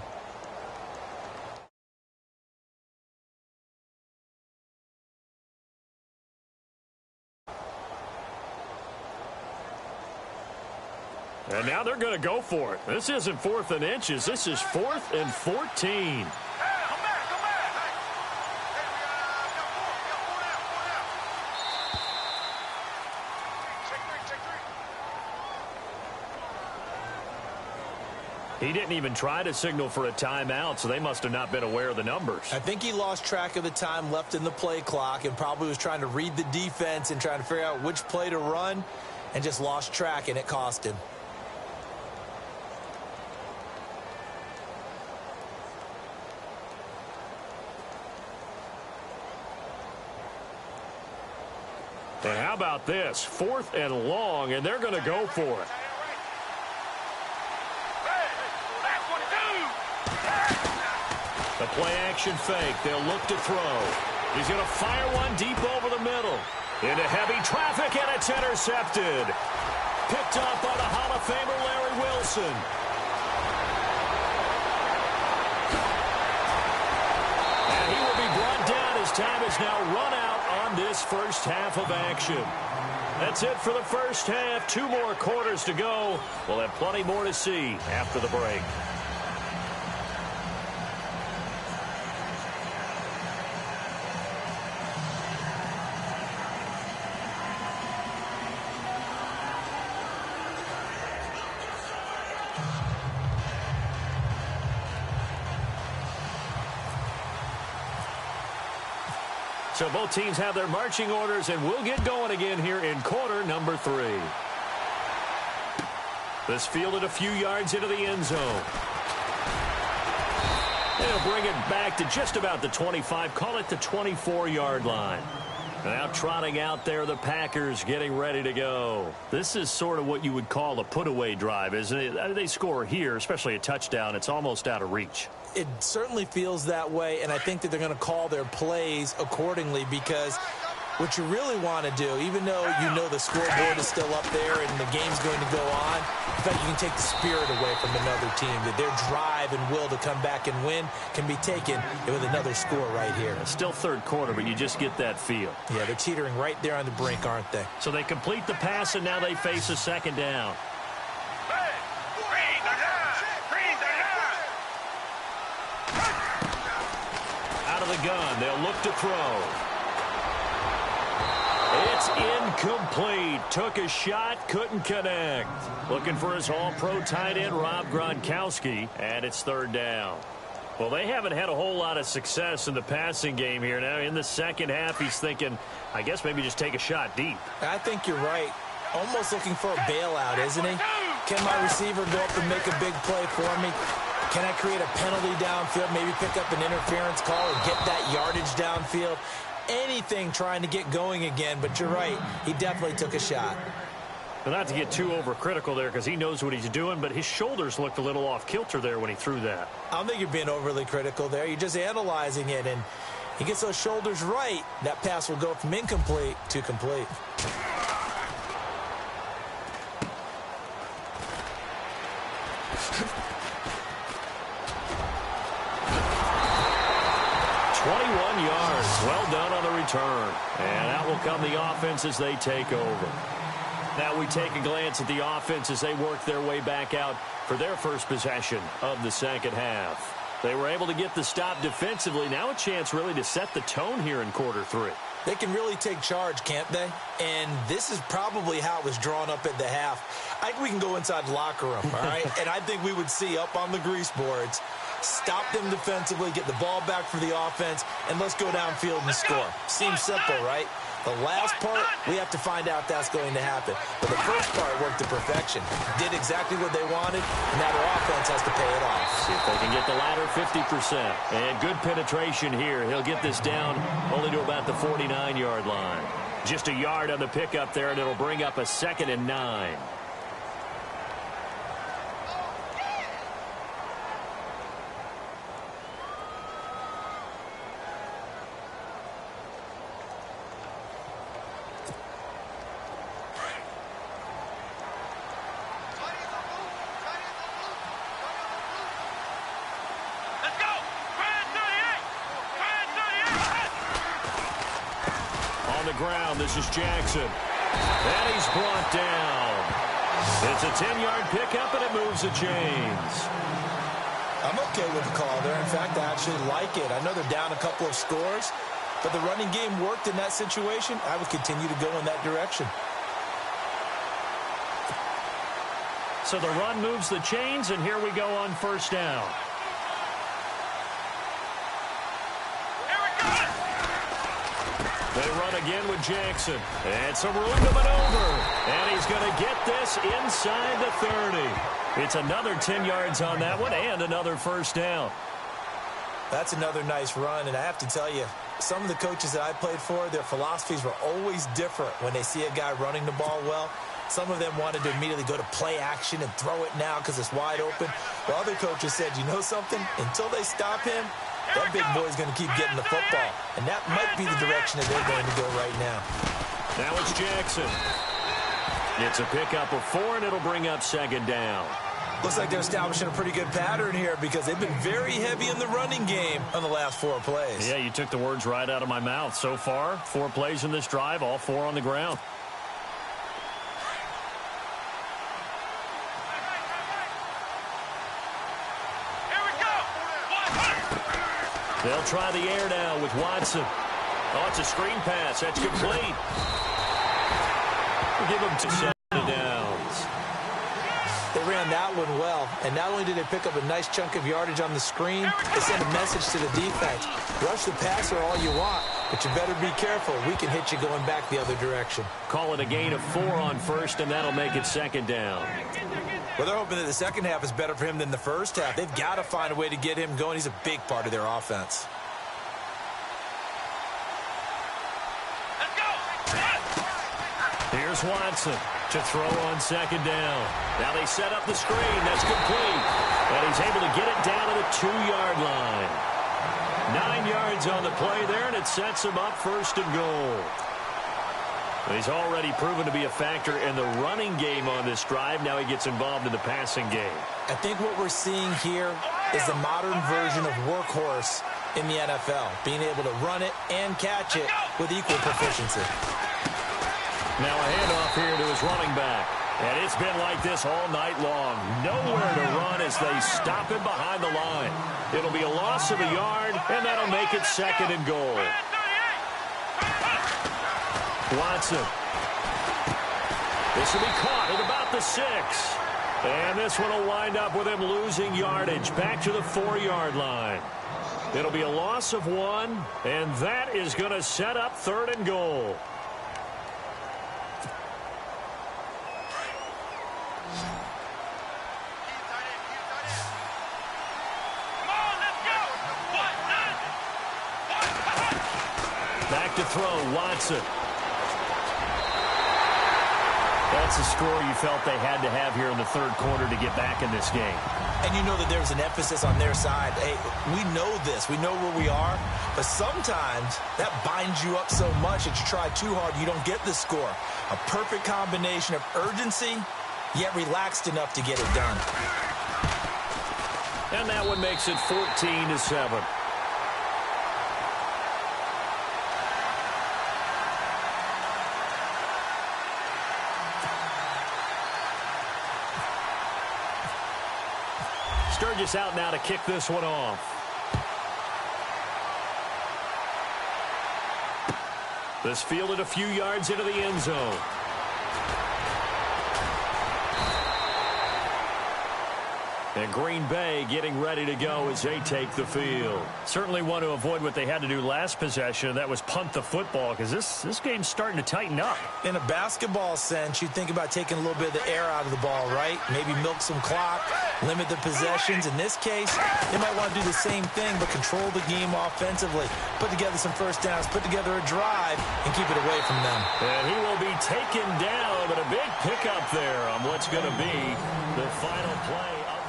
Speaker 1: And now they're going to go for it. This isn't 4th and inches. This is 4th and 14. He didn't even try to signal for a timeout, so they must have not been aware of the numbers.
Speaker 3: I think he lost track of the time left in the play clock and probably was trying to read the defense and trying to figure out which play to run and just lost track, and it cost him.
Speaker 1: And how about this? 4th and long, and they're going to go for it. The play-action fake. They'll look to throw. He's going to fire one deep over the middle. Into heavy traffic, and it's intercepted. Picked up by the Hall of Famer Larry Wilson. And he will be brought down as time is now run out on this first half of action. That's it for the first half. 2 more quarters to go. We'll have plenty more to see after the break. So both teams have their marching orders, and we'll get going again here in quarter number 3. This fielded a few yards into the end zone. They'll bring it back to just about the 25, call it the 24-yard line. Now trotting out there, the Packers getting ready to go. This is sort of what you would call a put-away drive, isn't it? They score here, especially a touchdown. It's almost out of reach.
Speaker 3: It certainly feels that way, and I think that they're going to call their plays accordingly because what you really want to do, even though you know the scoreboard is still up there and the game's going to go on, in fact, you can take the spirit away from another team. That their drive and will to come back and win can be taken with another score right here.
Speaker 1: Still third quarter, but you just get that feel.
Speaker 3: Yeah, they're teetering right there on the brink, aren't they?
Speaker 1: So they complete the pass, and now they face a second down. the gun. They'll look to throw. It's incomplete. Took a shot, couldn't connect. Looking for his all-pro tight end, Rob Gronkowski, and it's third down. Well, they haven't had a whole lot of success in the passing game here. Now, in the second half, he's thinking, I guess maybe just take a shot deep.
Speaker 3: I think you're right. Almost looking for a bailout, isn't he? Can my receiver go up and make a big play for me? Can I create a penalty downfield, maybe pick up an interference call and get that yardage downfield? Anything trying to get going again, but you're right. He definitely took a shot.
Speaker 1: But not to get too overcritical there because he knows what he's doing, but his shoulders looked a little off kilter there when he threw that.
Speaker 3: I don't think you're being overly critical there. You're just analyzing it, and he gets those shoulders right. That pass will go from incomplete to complete.
Speaker 1: Well done on the return. And out will come the offense as they take over. Now we take a glance at the offense as they work their way back out for their first possession of the second half. They were able to get the stop defensively. Now a chance really to set the tone here in quarter three.
Speaker 3: They can really take charge, can't they? And this is probably how it was drawn up at the half. I think we can go inside the locker room, all right? And I think we would see up on the grease boards, stop them defensively, get the ball back for the offense, and let's go downfield and score. Seems simple, right? The last part, we have to find out that's going to happen. But the first part worked to perfection. Did exactly what they wanted, and now their offense has to pay it off.
Speaker 1: See if they can get the latter 50%. And good penetration here. He'll get this down only to about the 49-yard line. Just a yard on the pickup there, and it'll bring up a 2nd and 9. Ground. This is Jackson. And he's brought down. It's a 10-yard pickup, and it moves the chains.
Speaker 3: I'm okay with the call there. In fact, I actually like it. I know they're down a couple of scores, but the running game worked in that situation. I would continue to go in that direction.
Speaker 1: So the run moves the chains, and here we go on first down. They run again with Jackson. And some room to maneuver. And he's going to get this inside the 30. It's another 10 yards on that one and another first down.
Speaker 3: That's another nice run. And I have to tell you, some of the coaches that I played for, their philosophies were always different when they see a guy running the ball well. Some of them wanted to immediately go to play action and throw it now because it's wide open. While other coaches said, you know something? Until they stop him, that big boy's going to keep getting the football. And that might be the direction that they're going to go right now.
Speaker 1: Now it's Jackson. It's a pickup of 4, and it'll bring up 2nd down.
Speaker 3: Looks like they're establishing a pretty good pattern here because they've been very heavy in the running game on the last 4 plays.
Speaker 1: Yeah, you took the words right out of my mouth. So far, 4 plays in this drive, all 4 on the ground. They'll try the air now with Watson. Oh, it's a screen pass. That's complete. We'll give them 2 second downs.
Speaker 3: They ran that one well, and not only did they pick up a nice chunk of yardage on the screen, they sent a message to the defense. Rush the passer all you want, but you better be careful. We can hit you going back the other direction.
Speaker 1: Call it a gain of 4 on first, and that'll make it 2nd down.
Speaker 3: Well, they're hoping that the second half is better for him than the first half. They've got to find a way to get him going. He's a big part of their offense.
Speaker 2: Let's go!
Speaker 1: Here's Watson to throw on 2nd down. Now they set up the screen. That's complete. And he's able to get it down to the 2-yard line. 9 yards on the play there, and it sets him up 1st and goal. He's already proven to be a factor in the running game on this drive. Now he gets involved in the passing game.
Speaker 3: I think what we're seeing here is the modern version of workhorse in the NFL, being able to run it and catch it with equal proficiency.
Speaker 1: Now a handoff here to his running back. And it's been like this all night long. Nowhere to run as they stop him behind the line. It'll be a loss of a yard, and that'll make it 2nd and goal. Watson. This will be caught at about the 6. And this one will wind up with him losing yardage back to the 4-yard line. It'll be a loss of 1, and that is going to set up 3rd and goal. Back to throw, Watson. That's a score you felt they had to have here in the 3rd quarter to get back in this game.
Speaker 3: And you know that there's an emphasis on their side. Hey, we know this. We know where we are. But sometimes that binds you up so much that you try too hard, you don't get the score. A perfect combination of urgency, yet relaxed enough to get it done.
Speaker 1: And that one makes it 14-7. Sturgis out now to kick this one off. This fielded a few yards into the end zone. And Green Bay getting ready to go as they take the field. Certainly want to avoid what they had to do last possession. That was punt the football, because this game's starting to tighten up.
Speaker 3: In a basketball sense, you think about taking a little bit of the air out of the ball, right? Maybe milk some clock, limit the possessions. In this case, they might want to do the same thing, but control the game offensively. Put together some first downs, put together a drive, and keep it away from them.
Speaker 1: And he will be taken down, but a big pickup there on what's going to be the final play of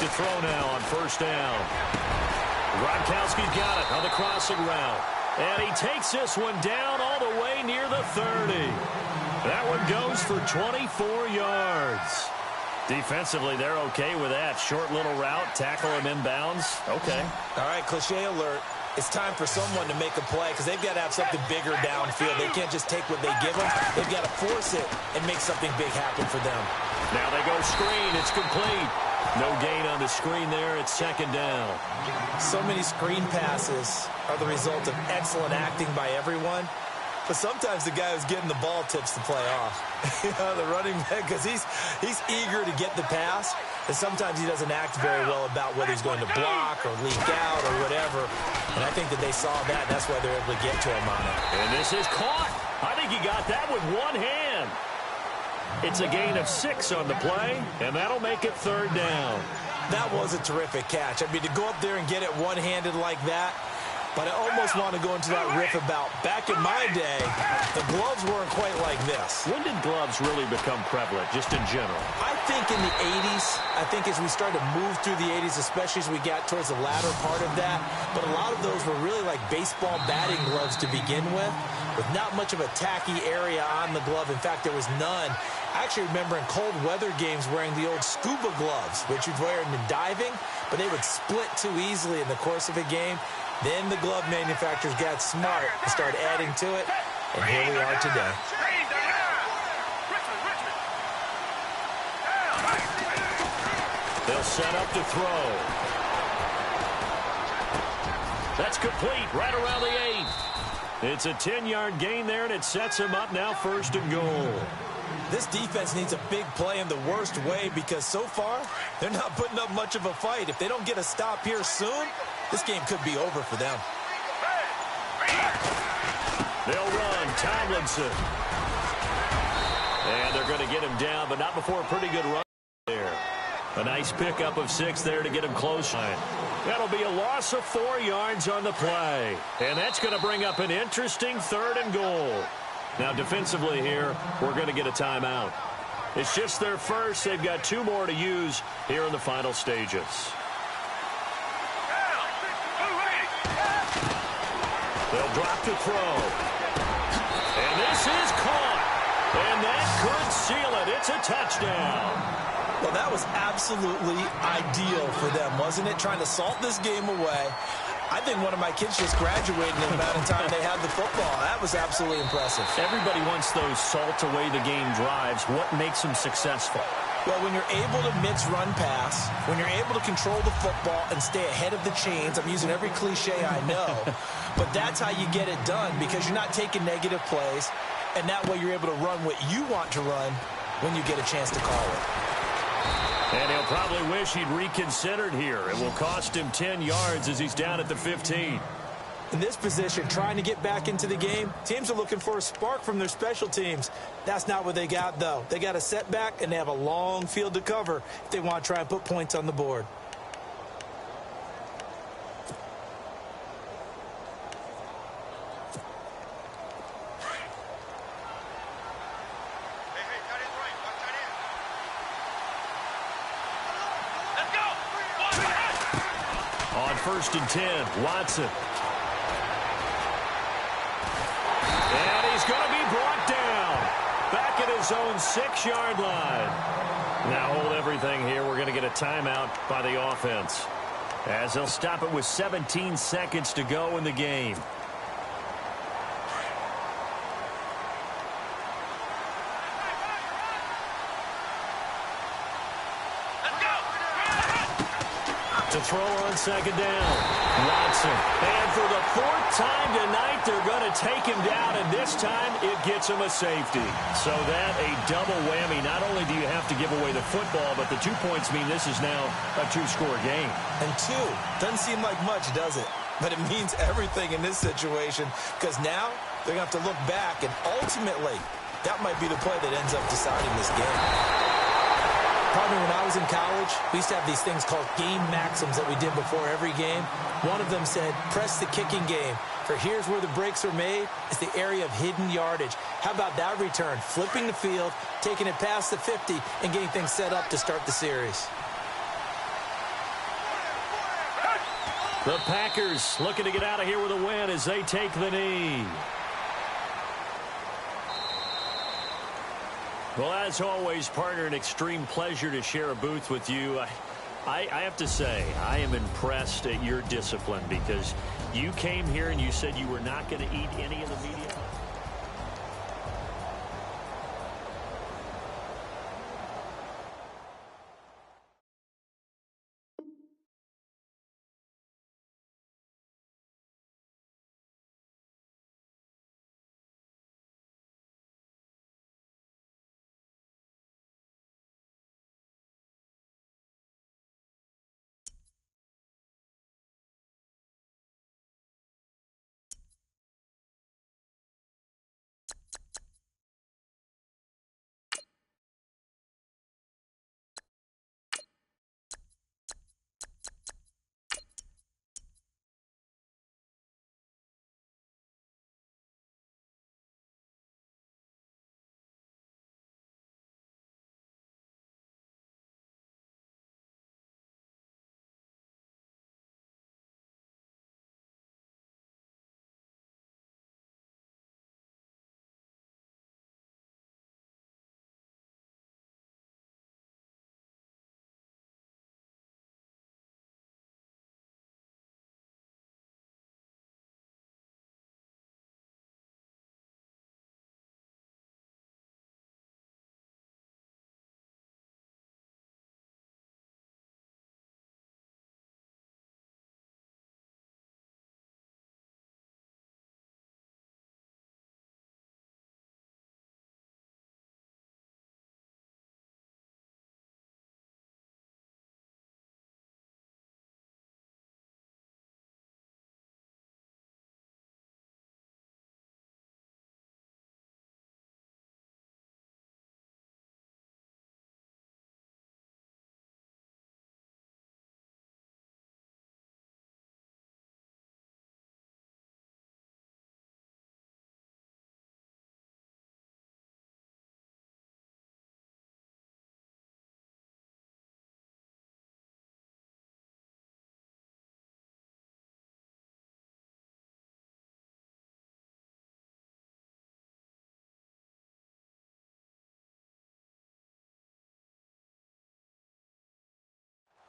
Speaker 1: the throw now on first down. Gronkowski's got it on the crossing route. And he takes this one down all the way near the 30. That one goes for 24 yards. Defensively, they're okay with that. Short little route, tackle him inbounds. Okay.
Speaker 3: All right, cliche alert. It's time for someone to make a play because they've got to have something bigger downfield. They can't just take what they give them. They've got to force it and make something big happen for them.
Speaker 1: Now they go screen. It's complete. No gain on the screen there. It's 2nd down.
Speaker 3: So many screen passes are the result of excellent acting by everyone. But sometimes the guy who's getting the ball tips the play off. The running back, because he's eager to get the pass. And sometimes he doesn't act very well about whether he's going to block or leak out or whatever. And I think that they saw that, and that's why they're able to get to him on it.
Speaker 1: And this is caught. I think he got that with one hand. It's a gain of 6 on the play, and that'll make it 3rd down.
Speaker 3: That was a terrific catch. I mean, to go up there and get it one-handed like that, but I almost want to go into that riff about back in my day, the gloves weren't quite like this.
Speaker 1: When did gloves really become prevalent, just in general?
Speaker 3: I think in the 80s. I think as we started to move through the 80s, especially as we got towards the latter part of that, but a lot of those were really like baseball batting gloves to begin with not much of a tacky area on the glove. In fact, there was none. I actually remember in cold weather games wearing the old scuba gloves, which you'd wear in diving, but they would split too easily in the course of a game. Then the glove manufacturers got smart and started adding to it, and here we are today.
Speaker 1: They'll set up to throw. That's complete right around the 8. It's a 10-yard gain there, and it sets him up now 1st and goal.
Speaker 3: This defense needs a big play in the worst way because so far, they're not putting up much of a fight. If they don't get a stop here soon, this game could be over for them.
Speaker 1: They'll run. Tomlinson. And they're going to get him down, but not before a pretty good run there. A nice pickup of 6 there to get him close. That'll be a loss of 4 yards on the play. And that's going to bring up an interesting 3rd and goal. Now, defensively here, we're going to get a timeout. It's just their first. They've got 2 more to use here in the final stages. They'll drop to throw. And this is caught. And that could seal it. It's a touchdown.
Speaker 3: Well, that was absolutely ideal for them, wasn't it? Trying to salt this game away. I think one of my kids just graduated in the amount of time they had the football. That was absolutely impressive.
Speaker 1: Everybody wants those salt-away-the-game drives. What makes them successful?
Speaker 3: Well, when you're able to mix run-pass, when you're able to control the football and stay ahead of the chains, I'm using every cliche I know, but that's how you get it done because you're not taking negative plays, and that way you're able to run what you want to run when you get a chance to call it.
Speaker 1: And he'll probably wish he'd reconsidered here. It will cost him 10 yards as he's down at the 15.
Speaker 3: In this position, trying to get back into the game, teams are looking for a spark from their special teams. That's not what they got, though. They got a setback, and they have a long field to cover if they want to try and put points on the board.
Speaker 1: On 1st and 10, Watson. And he's going to be brought down. Back at his own 6-yard line. Now hold everything here. We're going to get a timeout by the offense. As they'll stop it with 17 seconds to go in the game. To throw on 2nd down, Watson. And for the 4th time tonight, they're going to take him down, and this time it gets him a safety. So that a double whammy. Not only do you have to give away the football, but the 2 points mean this is now a 2-score game.
Speaker 3: And 2 doesn't seem like much, does it? But it means everything in this situation because now they're going to have to look back, and ultimately that might be the play that ends up deciding this game. Probably when I was in college, we used to have these things called game maxims that we did before every game. One of them said, press the kicking game. For here's where the breaks are made. It's the area of hidden yardage. How about that return? Flipping the field, taking it past the 50, and getting things set up to start the series.
Speaker 1: The Packers looking to get out of here with a win as they take the knee. Well, as always, partner, an extreme pleasure to share a booth with you. I have to say, I am impressed at your discipline because you came here and you said you were not going to eat any of the media.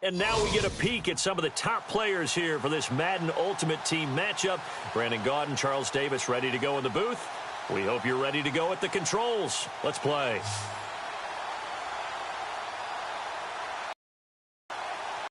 Speaker 1: And now we get a peek at some of the top players here for this Madden Ultimate Team matchup. Brandon Gaudin, Charles Davis ready to go in the booth. We hope you're ready to go at the controls. Let's play.